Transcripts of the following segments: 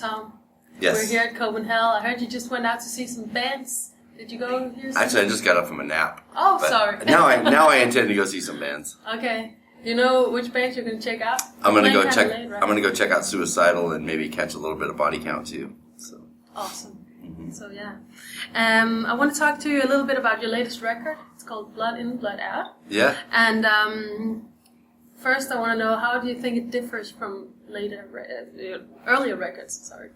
Tom. Yes. We're here at Copenhagen. I heard you just went out to see some bands. Did you go here? Actually, I just got up from a nap. Oh, sorry. now I intend to go see some bands. Okay. You know which bands you're going to check out? I'm going to go check. Late, right? I'm going to go check out Suicidal and maybe catch a little bit of Body Count too. So. Awesome. Mm-hmm. So yeah, I want to talk to you a little bit about your latest record. It's called Blood In, Blood Out. Yeah. And first, I want to know, how do you think it differs from earlier records? Sorry.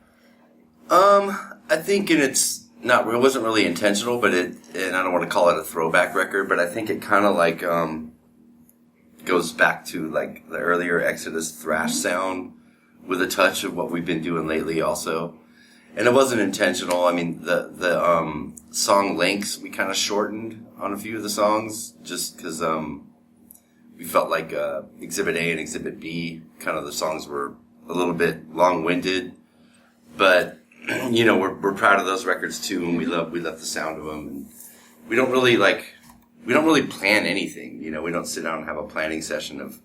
I think it wasn't really intentional, but and I don't want to call it a throwback record, but I think it kind of like goes back to like the earlier Exodus thrash sound with a touch of what we've been doing lately also. And it wasn't intentional. I mean, the song lengths we kind of shortened on a few of the songs just because we felt like Exhibit A and Exhibit B, kind of the songs were a little bit long-winded. But, you know, we're proud of those records too, and we love the sound of them. And we don't really plan anything. You know, we don't sit down and have a planning session of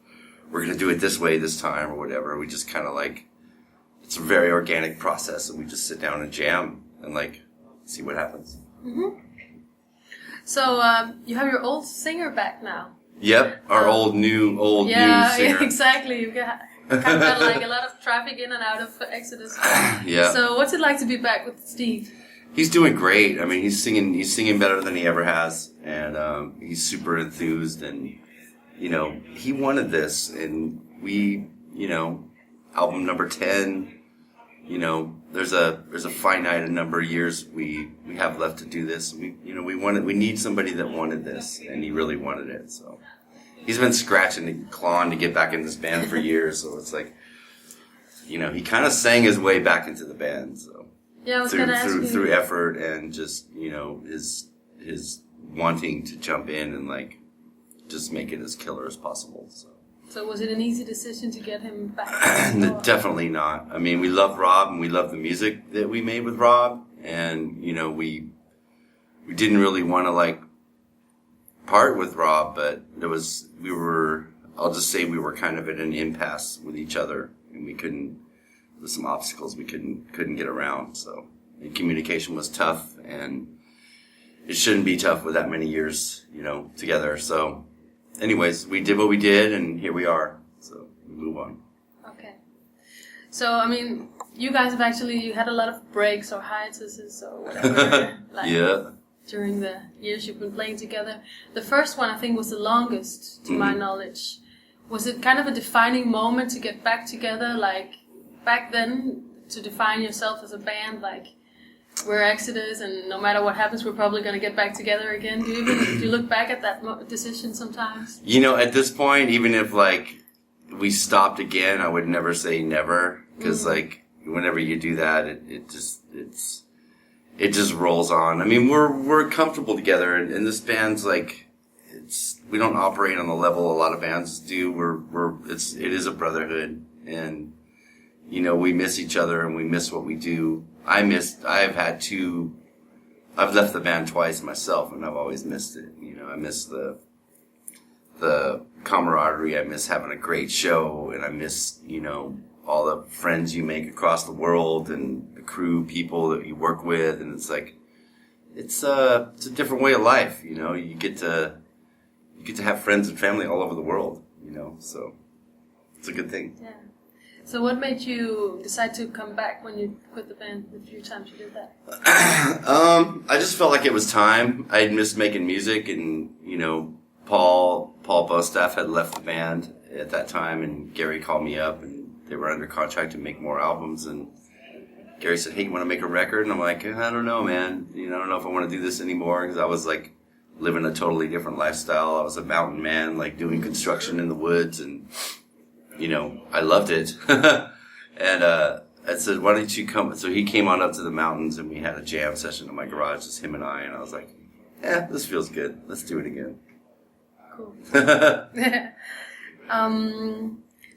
we're going to do it this way this time or whatever. We just kind of like, it's a very organic process, and we just sit down and jam and like see what happens. Mm-hmm. So you have your old singer back now. Yep, our new singer. Yeah, exactly. You kind of got like a lot of traffic in and out of Exodus. Yeah. So what's it like to be back with Steve? He's doing great. I mean, he's singing better than he ever has, and he's super enthused. And you know, he wanted this, and we, you know, album number 10. You know, there's a finite number of years we have left to do this. We need somebody that wanted this, and he really wanted it. So he's been scratching and clawing to get back in this band for years. So it's like, you know, he kind of sang his way back into the band. So yeah, I was gonna ask you. Through effort and just, you know, his wanting to jump in and like just make it as killer as possible. So was it an easy decision to get him back? Definitely not. I mean, we love Rob and we love the music that we made with Rob, and you know, we didn't really want to like part with Rob, but I'll just say we were kind of at an impasse with each other, and with some obstacles we couldn't get around. So the communication was tough, and it shouldn't be tough with that many years, you know, together. So anyways, we did what we did, and here we are. So we move on. Okay. So, I mean, you guys have you had a lot of breaks or hiatuses or whatever. Yeah. During the years you've been playing together. The first one, I think, was the longest, to my knowledge. Was it kind of a defining moment to get back together, like, back then, to define yourself as a band, like, we're Exodus, and no matter what happens, we're probably going to get back together again. Do you look back at that decision sometimes? You know, at this point, even if like we stopped again, I would never say never, because like whenever you do that, it just rolls on. I mean, we're comfortable together, and this band's like, we don't operate on the level a lot of bands do. It is a brotherhood, and you know, we miss each other and we miss what we do. I've left the band twice myself, and I've always missed it. You know, I miss the camaraderie. I miss having a great show, and I miss, you know, all the friends you make across the world and the crew people that you work with. And it's like, it's a different way of life. You know, you get to have friends and family all over the world, you know, so it's a good thing. Yeah. So what made you decide to come back when you quit the band the few times you did that? I just felt like it was time. I had missed making music, and, you know, Paul Bostaff had left the band at that time, and Gary called me up, and they were under contract to make more albums, and Gary said, hey, you want to make a record? And I'm like, I don't know, man. You know, I don't know if I want to do this anymore, because I was like living a totally different lifestyle. I was a mountain man, like doing construction in the woods, and you know, I loved it. And I said, why don't you come? So he came on up to the mountains, and we had a jam session in my garage, just him and I was like, this feels good. Let's do it again. Cool.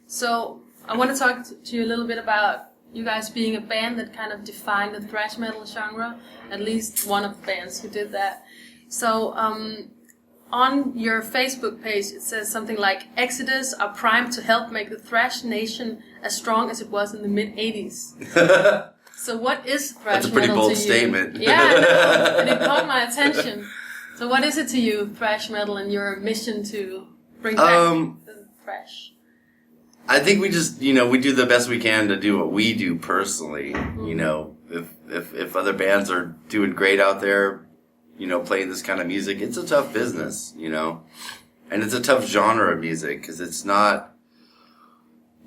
So I want to talk to you a little bit about you guys being a band that kind of defined the thrash metal genre, at least one of the bands who did that. So on your Facebook page, it says something like, Exodus are primed to help make the thrash nation as strong as it was in the mid-'80s. So what is thrash metal to you? That's a pretty bold statement. Yeah, I know, and it caught my attention. So what is it to you, thrash metal, and your mission to bring back the thrash? I think we just, we do the best we can to do what we do personally. If other bands are doing great out there, playing this kind of music, it's a tough business, and it's a tough genre of music because it's not,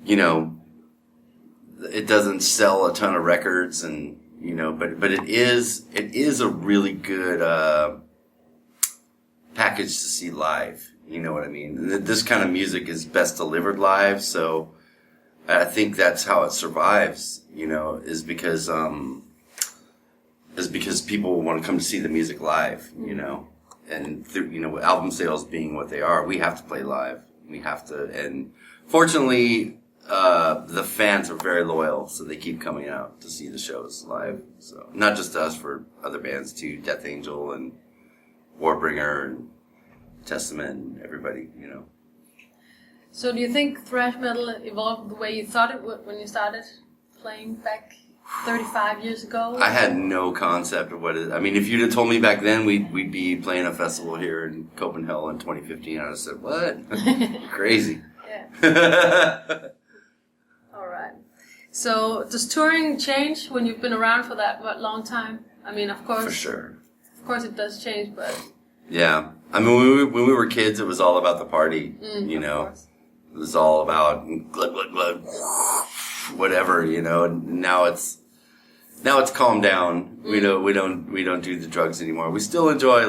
it doesn't sell a ton of records and, but it is a really good, package to see live. You know what I mean? This kind of music is best delivered live, so I think that's how it survives, is because people want to come to see the music live, and through, album sales being what they are, we have to play live. We have to, and fortunately, the fans are very loyal, so they keep coming out to see the shows live. So not just us, for other bands too, Death Angel and Warbringer and Testament and everybody, So do you think thrash metal evolved the way you thought it would when you started playing back 35 years ago? I had no concept of what it is. I mean, if you'd have told me back then we'd be playing a festival here in Copenhagen in 2015, I'd have said, what? Crazy. Yeah. All right. So does touring change when you've been around for that long time? I mean, of course. For sure. Of course it does change, but... Yeah. I mean, when we were kids, it was all about the party, Of course. It was all about glug, glug, glug, whatever, and now it's calmed down. We don't do the drugs anymore. We still enjoy,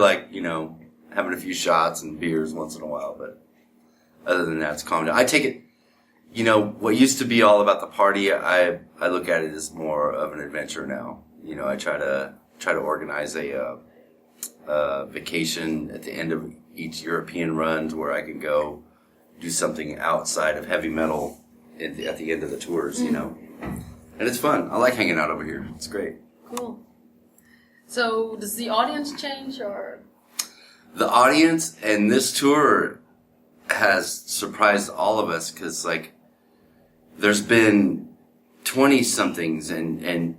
having a few shots and beers once in a while, but other than that, it's calmed down. I take it, what used to be all about the party, I look at it as more of an adventure now. I try to organize a vacation at the end of each European run to where I can go do something outside of heavy metal at the end of the tours, And it's fun. I like hanging out over here. It's great. Cool. So does the audience change, or? The audience and this tour has surprised all of us because, there's been 20-somethings and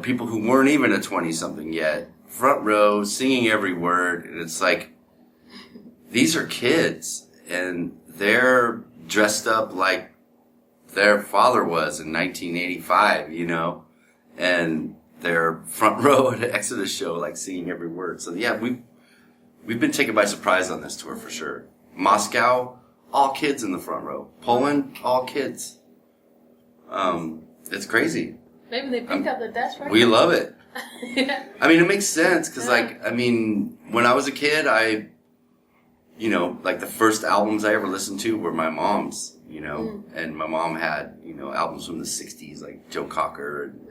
people who weren't even a 20-something yet, front row, singing every word, and it's these are kids, and they're dressed up like their father was in 1985, and they're front row at an Exodus show, singing every word. So yeah, we've been taken by surprise on this tour for sure. Moscow, all kids in the front row. Poland, all kids. It's crazy. Maybe they picked up the Dutch record. We love it. Yeah. I mean, it makes sense because, when I was a kid, the first albums I ever listened to were my mom's, and my mom had, albums from the 60s, like Joe Cocker and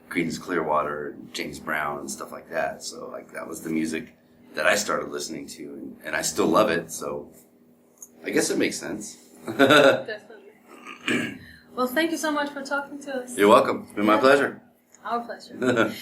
Creedence Clearwater and James Brown and stuff like that. So, that was the music that I started listening to, and I still love it, so I guess it makes sense. Definitely. Well, thank you so much for talking to us. You're welcome. It's been my pleasure. Our pleasure.